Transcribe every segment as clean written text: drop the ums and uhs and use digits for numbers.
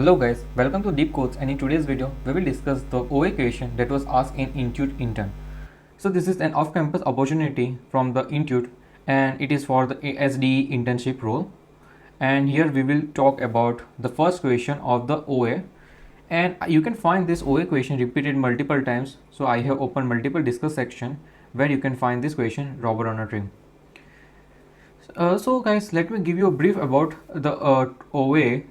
Hello guys, welcome to Deep Codes, and in today's video we will discuss the OA question that was asked in Intuit Intern. So this is an off-campus opportunity from the Intuit and it is for the SDE internship role. And here we will talk about the first question of the OA, and you can find this OA question repeated multiple times. So I have opened multiple discuss section where you can find this question robber on a train. So guys, let me give you a brief about the OA.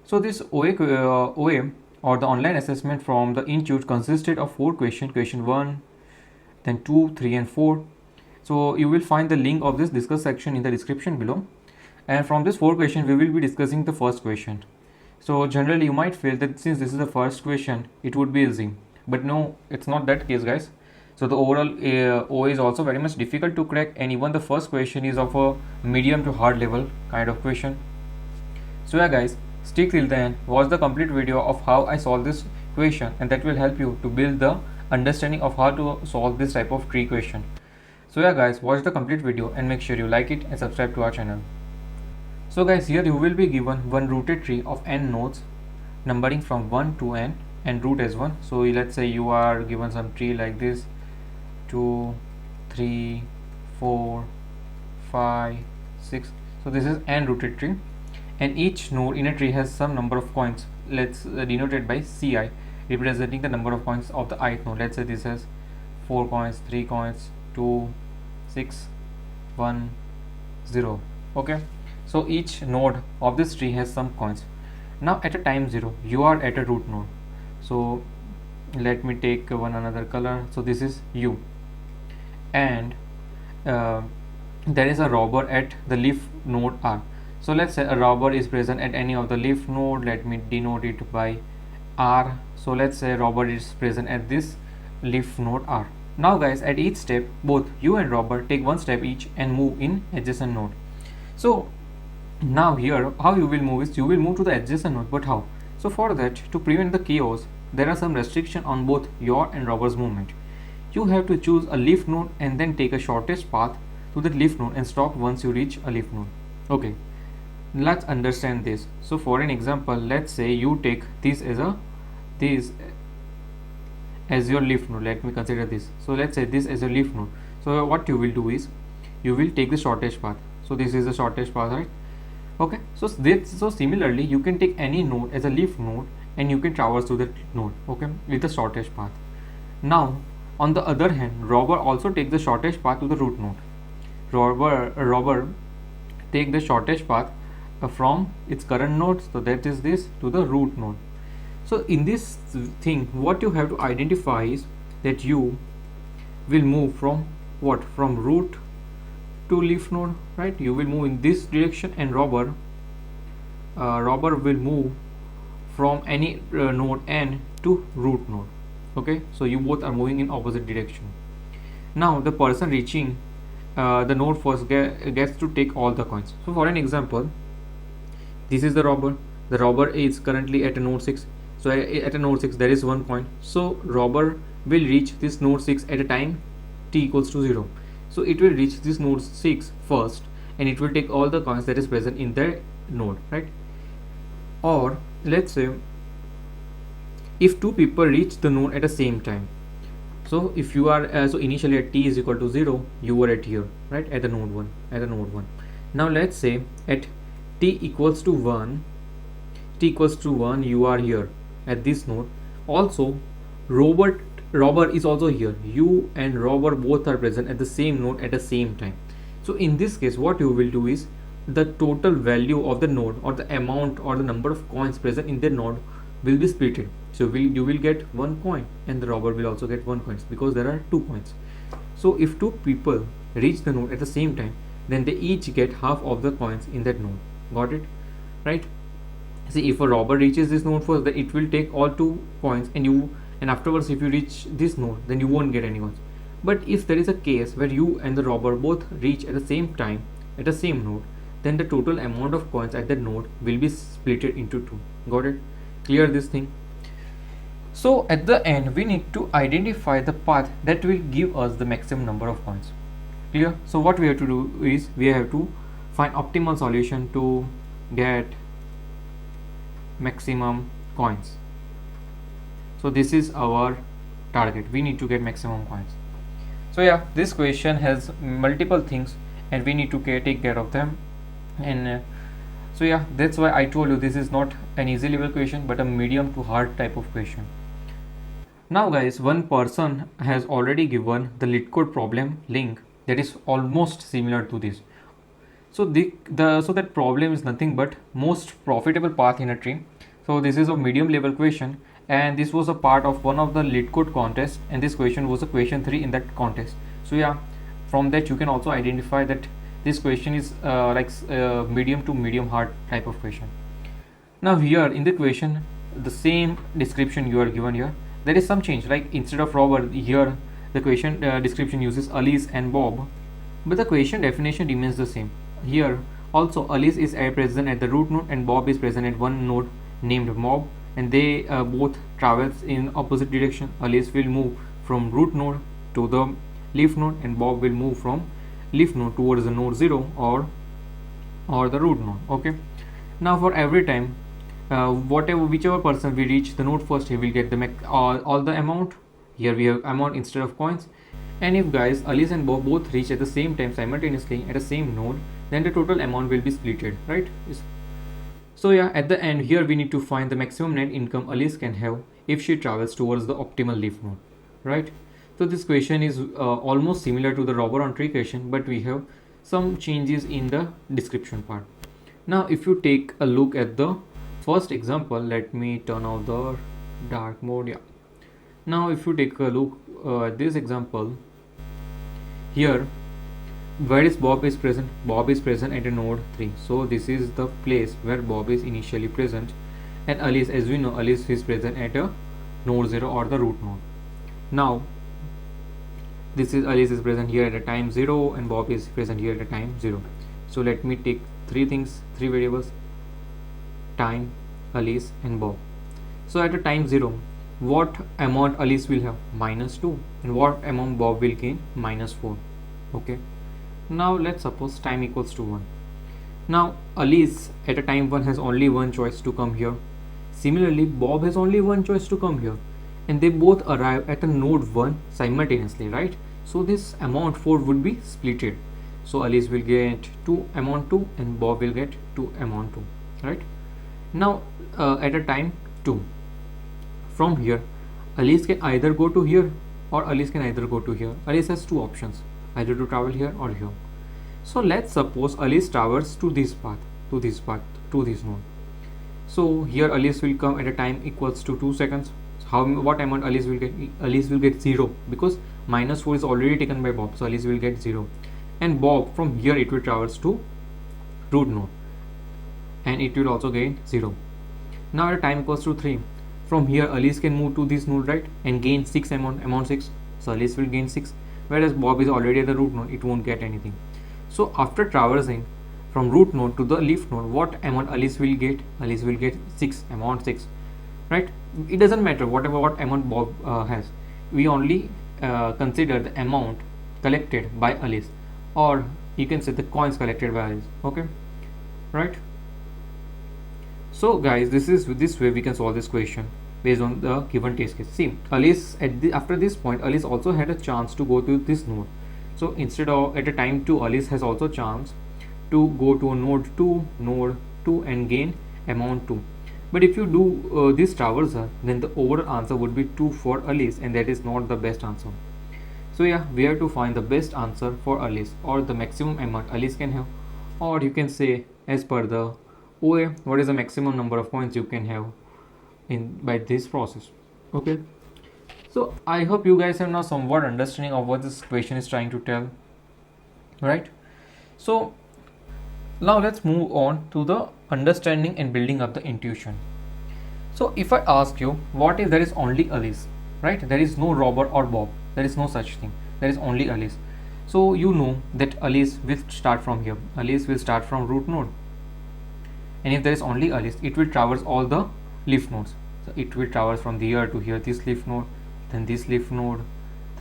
So this OA or the online assessment from the Intuit consisted of 4 questions, question 1, then 2, 3 and 4. So you will find the link of this discuss section in the description below. And from this 4 questions, we will be discussing the first question. So generally you might feel that since this is the first question, it would be easy. But no, it's not that case guys. So the overall OA is also very much difficult to crack, and even the first question is of a medium to hard level kind of question. So yeah guys, stick till the end, watch the complete video of how I solve this question, and that will help you to build the understanding of how to solve this type of tree question. So yeah guys, watch the complete video and make sure you like it and subscribe to our channel. So guys, here you will be given one rooted tree of n nodes numbering from 1 to n and root as 1. So let's say you are given some tree like this, 2, 3, 4, 5, 6. So this is n rooted tree, and each node in a tree has some number of coins. Let's denote it by Ci, representing the number of coins of the ith node. Let's say this has 4 coins, 3 coins, 2, 6, 1, 0. Okay, so each node of this tree has some coins. Now at a time 0, you are at a root node. So let me take one another color. So this is u, and there is a robber at the leaf node r. So let's say a robber is present at any of the leaf node. Let me denote it by r. So let's say robber is present at this leaf node r. Now guys, at each step both you and robber take one step each and move in adjacent node. So now here how you will move is you will move to the adjacent node, but how? So for that, to prevent the chaos, there are some restriction on both your and robber's movement. You have to choose a leaf node and then take a shortest path to the leaf node and stop once you reach a leaf node. Okay, let's understand this. So for an example, let's say you take this as your leaf node. Let me consider this. So let's say this as your leaf node. So what you will do is you will take the shortest path. So this is the shortest path, right? Okay, so similarly you can take any node as a leaf node and you can traverse to that node, okay, with the shortest path. Now on the other hand, robber also take the shortest path to the root node. Robber take the shortest path from its current node, so that is this, to the root node. So in this thing, what you have to identify is that you will move from what? From root to leaf node, right? You will move in this direction, and robber will move from any node n to root node. Okay, so you both are moving in opposite direction. Now the person reaching the node first gets to take all the coins. So for an example, this is the robber. The robber is currently at a node 6. So at a node 6 there is 1 coin. So robber will reach this node 6 at a time t equals to 0. So it will reach this node 6 first, and it will take all the coins that is present in the node, right? Or let's say if 2 people reach the node at the same time. So if you are so initially at t is equal to 0, you were at here, right, at the node 1. Now let's say at t equals to 1, you are here at this node. Also robber is also here. You and robber both are present at the same node at the same time. So in this case, what you will do is the total value of the node, or the amount or the number of coins present in the node, will be splitted. So you will get 1 coin and the robber will also get 1 coin, because there are 2 coins. So if 2 people reach the node at the same time, then they each get half of the coins in that node. Got it? Right? See, if a robber reaches this node first, then it will take all 2 coins, and afterwards if you reach this node, then you won't get any coins. But if there is a case where you and the robber both reach at the same time at the same node, then the total amount of coins at that node will be splitted into 2. Got it? Clear this thing? So at the end we need to identify the path that will give us the maximum number of coins. Clear? So what we have to do is we have to find optimal solution to get maximum coins. So this is our target. We need to get maximum coins. So yeah, this question has multiple things and we need to take care of them. And so yeah, that's why I told you this is not an easy level question but a medium to hard type of question. Now guys, one person has already given the leetcode problem link that is almost similar to this. So so that problem is nothing but most profitable path in a tree. So this is a medium level question and this was a part of one of the leetcode contest and this question was a question 3 in that contest. So yeah, from that you can also identify that this question is medium to medium hard type of question. Now here in the question, the same description you are given here, there is some change, like instead of Robert here the question description uses Alice and Bob, but the question definition remains the same. Here also Alice is present at the root node and Bob is present at one node named Bob, and they both travels in opposite direction. Alice will move from root node to the leaf node and Bob will move from leaf node towards the node 0 or the root node. Okay, now for every time whichever person we reach the node first, he will get the all the amount. Here we have amount instead of coins. And if guys Alice and Bob both reach at the same time simultaneously at the same node, then the total amount will be splitted, right? So yeah, at the end here we need to find the maximum net income Alice can have if she travels towards the optimal leaf node, right? So this question is almost similar to the robber on tree question, but we have some changes in the description part. Now if you take a look at the first example, let me turn off the dark mode. Yeah, now if you take a look at this example, here where is Bob is present? Bob is present at a node 3, so this is the place where Bob is initially present. And Alice, as we know, Alice is present at a node 0 or the root node. Now this is Alice is present here at a time 0 and Bob is present here at a time 0. So let me take three variables: time, Alice and Bob. So at a time 0, what amount Alice will have? -2. And what amount Bob will gain? -4. Okay, now let's suppose time equals to 1. Now Alice at a time 1 has only one choice to come here. Similarly Bob has only one choice to come here, and they both arrive at a node 1 simultaneously, right? So this amount 4 would be splitted. So Alice will get 2 amount 2 and Bob will get 2 amount 2, right? Now at a time 2, from here Alice can either go to here or Alice can either go to here. Alice has two options, either to travel here or here. So let's suppose Alice travels to this path, to this node. So here Alice will come at a time equals to 2 seconds. What amount Alice will get? Alice will get 0 because -4 is already taken by Bob, so Alice will get 0. And Bob, from here it will travels to root node and it will also gain 0. Now at a time equals to 3, from here Alice can move to this node, right, and gain 6 amount 6. So Alice will gain 6, whereas Bob is already at the root node, it won't get anything. So after traversing from root node to the leaf node, what amount Alice will get? Alice will get 6 amount 6, right? It doesn't matter what amount Bob has. We only consider the amount collected by Alice, or you can say the coins collected by Alice. Okay, right? So guys, this way we can solve this question based on the given test case. See, Alice after this point, Alice also had a chance to go to this node. So instead of at a time 2, Alice has also chance to go to a node 2 and gain amount 2. But if you do this traversal, then the overall answer would be 2 for Alice, and that is not the best answer. So yeah, we have to find the best answer for Alice, or the maximum amount Alice can have, or you can say as per the OA, what is the maximum number of coins you can have by this process. Okay, so I hope you guys have now somewhat understanding of what this question is trying to tell, right? So now let's move on to the understanding and building up the intuition. So if I ask you, what if there is only Alice, right? There is no Robert or Bob, there is no such thing, there is only Alice. So you know that Alice will start from here. Alice will start from root node, and if there is only Alice, it will traverse all the leaf nodes. So it will traverse from here to here, this leaf node, then this leaf node,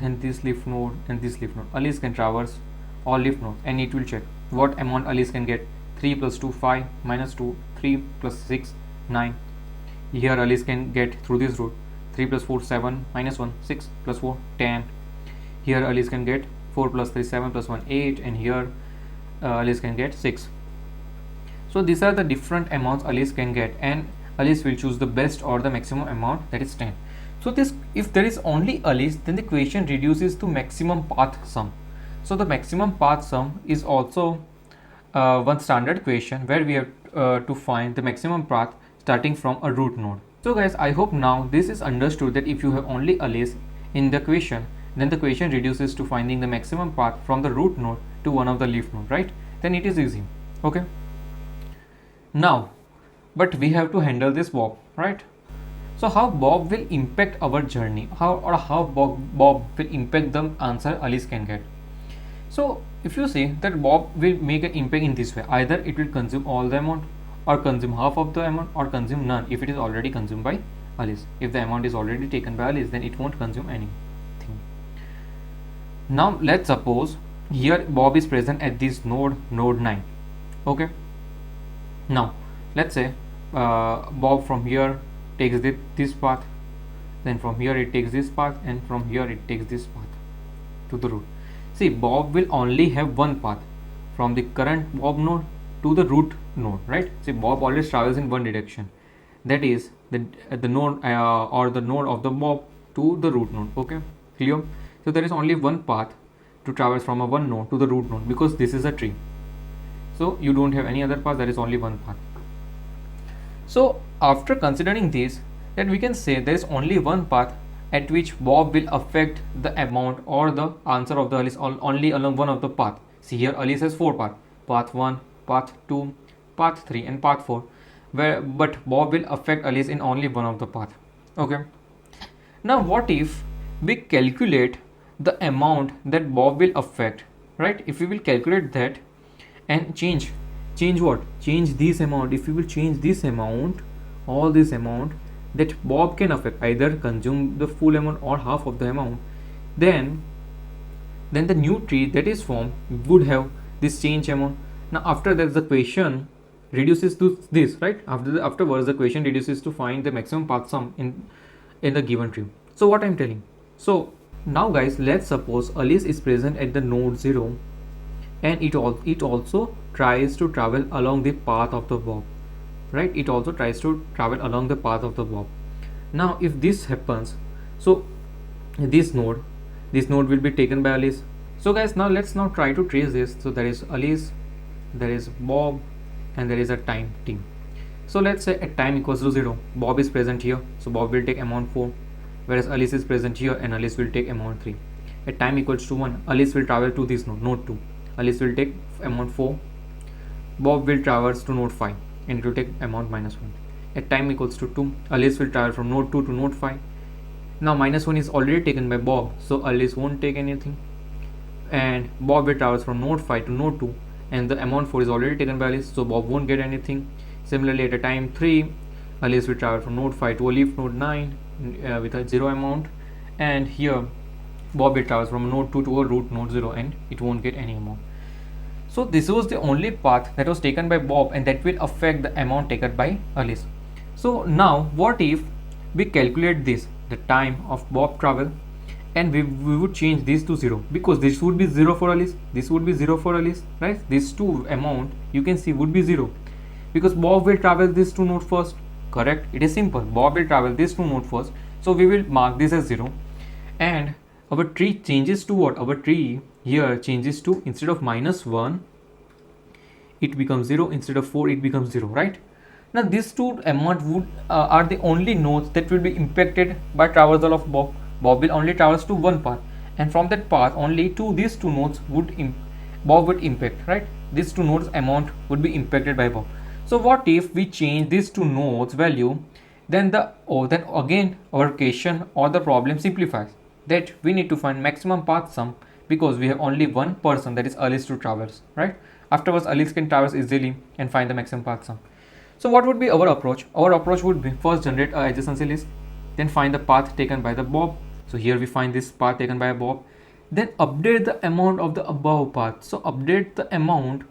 then this leaf node, and this leaf node. Alice can traverse all leaf nodes, and it will check what amount Alice can get. 3 plus 2 5, minus 2 3 plus 6 9. Here Alice can get through this route. 3 plus 4 7 minus 1 6 plus 4 10. Here Alice can get 4 plus 3 7 plus 1 8, and here Alice can get 6. So these are the different amounts Alice can get, and Alice will choose the best or the maximum amount, that is 10. So this, if there is only Alice, then the equation reduces to maximum path sum. So the maximum path sum is also one standard equation where we have to find the maximum path starting from a root node. So guys, I hope now this is understood that if you have only Alice in the equation, then the equation reduces to finding the maximum path from the root node to one of the leaf node, right? Then it is easy. Okay. Now, but we have to handle this Bob, right? So how Bob will impact our journey? How Bob will impact the answer Alice can get? So if you see that Bob will make an impact in this way, either it will consume all the amount, or consume half of the amount, or consume none if it is already consumed by Alice. If the amount is already taken by Alice, then it won't consume anything. Now let's suppose here Bob is present at this node 9. Okay. Now let's say Bob from here takes this path, then from here it takes this path, and from here it takes this path to the root. See, Bob will only have one path from the current Bob node to the root node, right? See, Bob always travels in one direction, that is the node or the node of the Bob to the root node. Okay, clear? So there is only one path to traverse from a one node to the root node, because this is a tree. So you don't have any other path, there is only one path. So after considering this, that we can say there is only one path at which Bob will affect the amount or the answer of the Alice only along one of the path. See, here Alice has 4 paths: path 1, path 2, path 3, and path 4, but Bob will affect Alice in only one of the path. Okay. Now what if we calculate the amount that Bob will affect, right? If we will calculate that and change what? Change this amount. If we will change this amount, all this amount that Bob can affect, either consume the full amount or half of the amount, then the new tree that is formed would have this change amount. Now after that, the equation reduces to this, right? Afterwards the equation reduces to find the maximum path sum in the given tree. So what I'm telling, so now guys, let's suppose Alice is present at the node 0, and it also tries to travel along the path of the Bob, right? It also tries to travel along the path of the Bob. Now if this happens, so this node will be taken by Alice. So guys, now let's try to trace this. So there is Alice, there is Bob, and there is a time t. So let's say at time equals to 0, Bob is present here, so Bob will take amount 4, whereas Alice is present here and Alice will take amount 3. At time equals to 1, Alice will travel to this node 2. Alice will take amount 4. Bob will traverse to node 5 and it will take amount -1. At time equals to 2, Alice will travel from node 2 to node 5. Now -1 is already taken by Bob, so Alice won't take anything. And Bob will traverse from node 5 to node 2, and the amount 4 is already taken by Alice, so Bob won't get anything. Similarly, at a time 3, Alice will travel from node 5 to a leaf node 9 with a 0 amount, and here Bob will traverse from node 2 to a root node 0, and it won't get any amount. So this was the only path that was taken by Bob, and that will affect the amount taken by Alice. So now what if we calculate this, the time of Bob travel, and we would change this to 0, because this would be 0 for Alice, this would be 0 for Alice, right? These two amount you can see would be 0, because Bob will travel this to node first, correct? It is simple. Bob will travel this to node first, so we will mark this as 0, and our tree changes to what? Our tree here changes to, instead of -1, it becomes 0, instead of 4 it becomes 0, right? Now these two amount would are the only nodes that will be impacted by traversal of Bob. Bob will only traverse to one path, and from that path only these two nodes Bob would impact, right? These two nodes amount would be impacted by Bob. So what if we change these two nodes value, then again our equation or the problem simplifies, that we need to find maximum path sum, because we have only one person, that is Alice, to traverse, right? Afterwards Alice can traverse easily and find the maximum path sum. So what would be our approach? Our approach would be first generate a adjacency list, then find the path taken by the Bob. So here we find this path taken by a Bob, then update the amount of the above path. So update the amount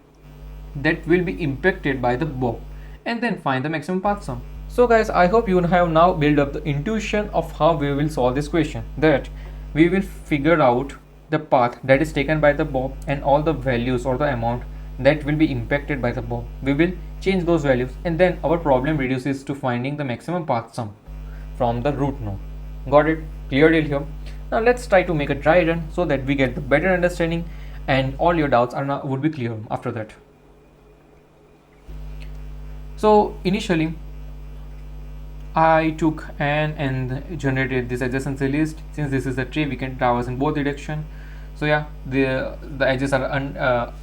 that will be impacted by the Bob, and then find the maximum path sum. So guys, I hope you have now built up the intuition of how we will solve this question, that we will figure out the path that is taken by the bob and all the values or the amount that will be impacted by the bob. We will change those values and then our problem reduces to finding the maximum path sum from the root node. Got it? Clear deal here. Now let's try to make a dry run so that we get the better understanding and all your doubts are now would be clear after that. So initially I took an and generated this adjacency list. Since this is a tree, we can traverse in both direction. So yeah, the edges are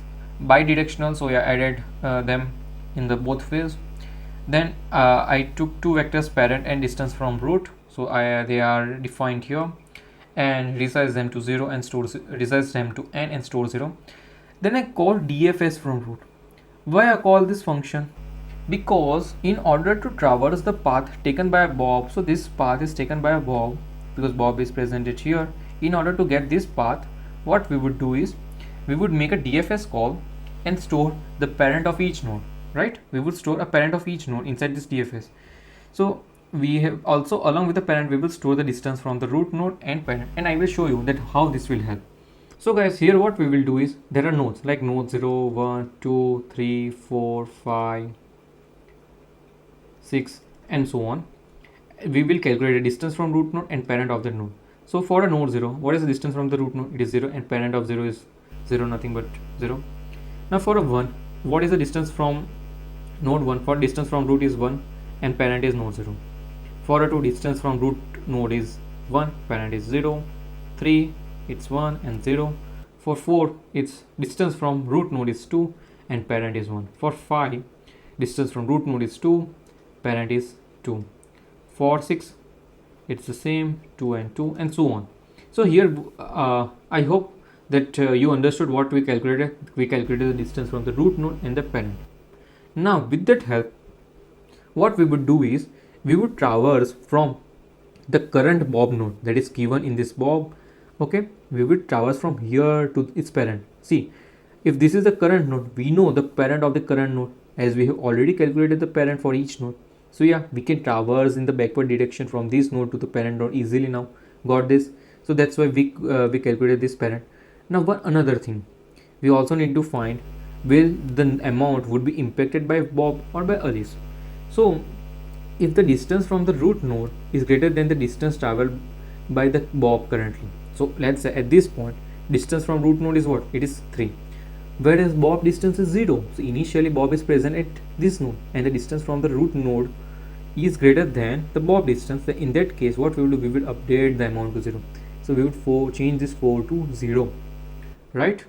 bidirectional, so yeah, added them in the both ways. Then I took two vectors, parent and distance from root, so they are defined here, and resize them to 0 and resize them to n and store 0. Then I call DFS from root. Why I call this function? Because in order to traverse the path taken by a bob, so this path is taken by a bob because bob is presented here. In order to get this path, what we would do is we would make a DFS call and store the parent of each node, right? We would store a parent of each node inside this DFS. So we have also, along with the parent, we will store the distance from the root node and parent, and I will show you that how this will help. So guys, here what we will do is there are nodes like node 0, 1, 2, 3, 4, 5, 6 and so on. We will calculate a distance from root node and parent of the node. So for a node 0, what is the distance from the root node? It is 0, and parent of 0 is 0, nothing but 0. Now for a 1, what is the distance from node 1? For distance from root is 1 and parent is node 0. For a 2, distance from root node is 1, parent is 0. 3, it's 1 and 0. For 4, its distance from root node is 2 and parent is 1. For 5, distance from root node is 2, parent is 2. For 6, it's the same, 2 and 2 and so on. So here I hope that you understood what we calculated. We calculated the distance from the root node and the parent. Now with that help, what we would do is we would traverse from the current bob node that is given in this bob. Okay, we would traverse from here to its parent. See, if this is the current node, we know the parent of the current node as we have already calculated the parent for each node. So yeah, we can traverse in the backward direction from this node to the parent node easily now. Got this? So that's why we calculated this parent. Now one another thing, we also need to find will the amount would be impacted by bob or by Alice. So if the distance from the root node is greater than the distance traveled by the bob currently, so let's say at this point distance from root node is what? It is 3, whereas bob distance is 0. So initially bob is present at this node and the distance from the root node is greater than the bob distance. So in that case, what we will do, we will update the amount to 0. So we would change this 4 to 0, right?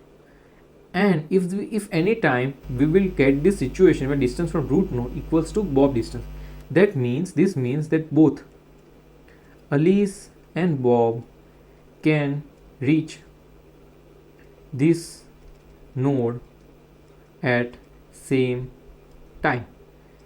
And if any time we will get this situation where distance from root node equals to bob distance, that means this means that both Alice and Bob can reach this node at same time,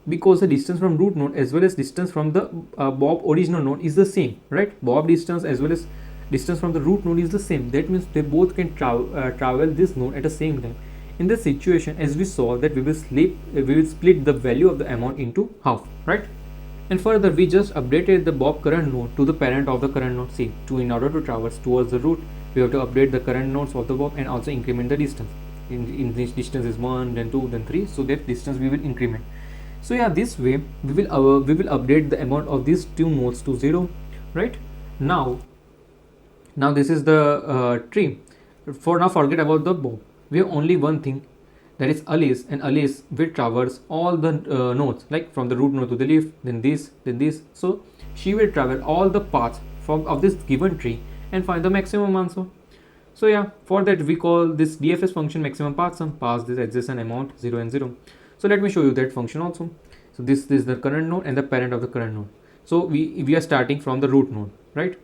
because the distance from root node as well as distance from the bob original node is the same, right? Bob distance as well as distance from the root node is the same. That means they both can travel this node at the same time. In this situation, as we saw, that we will split the value of the amount into half, right? And further, we just updated the bob current node to the parent of the current node. See, in order to traverse towards the root, we have to update the current nodes of the bob and also increment the distance. In this distance is 1, then 2, then 3, so that distance we will increment. So yeah, this way we will update the amount of these two nodes to 0, right? Now this is the tree. For now, forget about the bob. We have only one thing, that is Alice, and Alice will traverse all the nodes, like from the root node to the leaf, then this. So she will travel all the paths of this given tree and find the maximum answer. So yeah, for that we call this DFS function maximum path sum, pass this adjacent amount 0 and 0. So let me show you that function also. So this is the current node and the parent of the current node. So we are starting from the root node, right?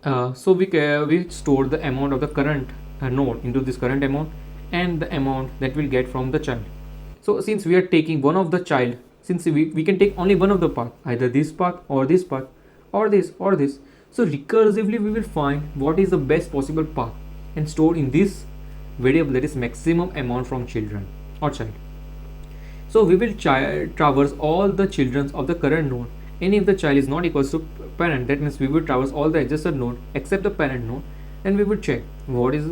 So we store the amount of the current node into this current amount and the amount that we'll get from the child. So since we are taking one of the child, since we can take only one of the path, either this path or this path or this or this, so recursively we will find what is the best possible path and store in this variable, that is maximum amount from children or child. So we will traverse all the children of the current node, and if the child is not equals to parent, that means we will traverse all the adjacent node except the parent node, and we would check what is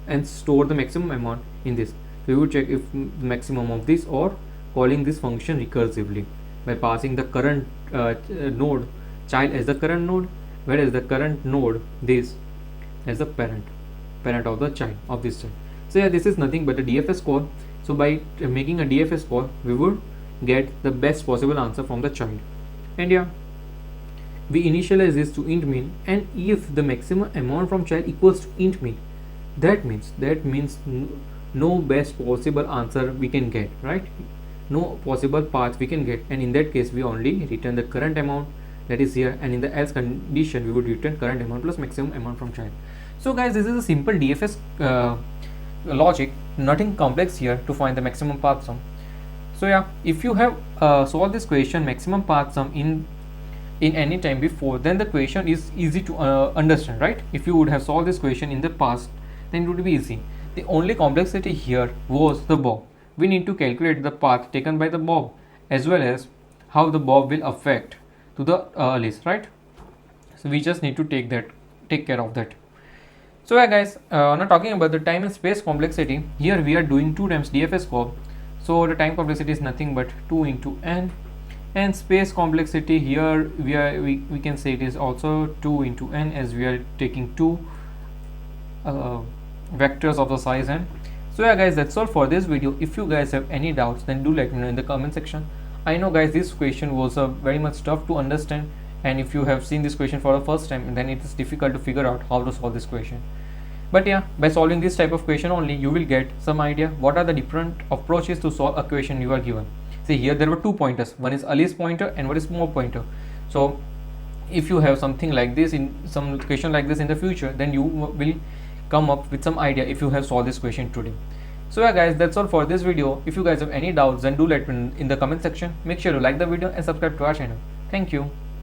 and store the maximum amount in this. We would check if the maximum of this, or calling this function recursively by passing the current node child as the current node, whereas the current node this as the parent of the child of this child. So yeah, this is nothing but a DFS call. So by making a DFS call, we would get the best possible answer from the child. And yeah, we initialize this to int min, and if the maximum amount from child equals to int min, that means no best possible answer we can get, right? No possible path we can get, and in that case we only return the current amount that is here, and in the else condition we would return current amount plus maximum amount from child. So guys, this is a simple DFS logic, nothing complex here to find the maximum path sum. So yeah, if you have solved this question maximum path sum in any time before, then the question is easy to understand, right? If you would have solved this question in the past, then it would be easy. The only complexity here was the bob. We need to calculate the path taken by the bob, as well as how the bob will affect to the list, right? So we just need to take care of that. So yeah guys, now talking about the time and space complexity, here we are doing 2 times DFS call. So the time complexity is nothing but 2 into n, and space complexity here we can say it is also 2 into n, as we are taking 2 vectors of the size n. So yeah guys, that's all for this video. If you guys have any doubts, then do let me know in the comment section. I know guys, this question was very much tough to understand, and if you have seen this question for the first time, then it is difficult to figure out how to solve this question. But yeah, by solving this type of question only, you will get some idea what are the different approaches to solve a question you are given. See, here there were 2 pointers, one is earliest pointer and one is more pointer. So if you have something like this in some question like this in the future, then you will come up with some idea if you have solved this question today. So yeah guys, that's all for this video. If you guys have any doubts, then do let me know in the comment section. Make sure to like the video and subscribe to our channel. Thank you.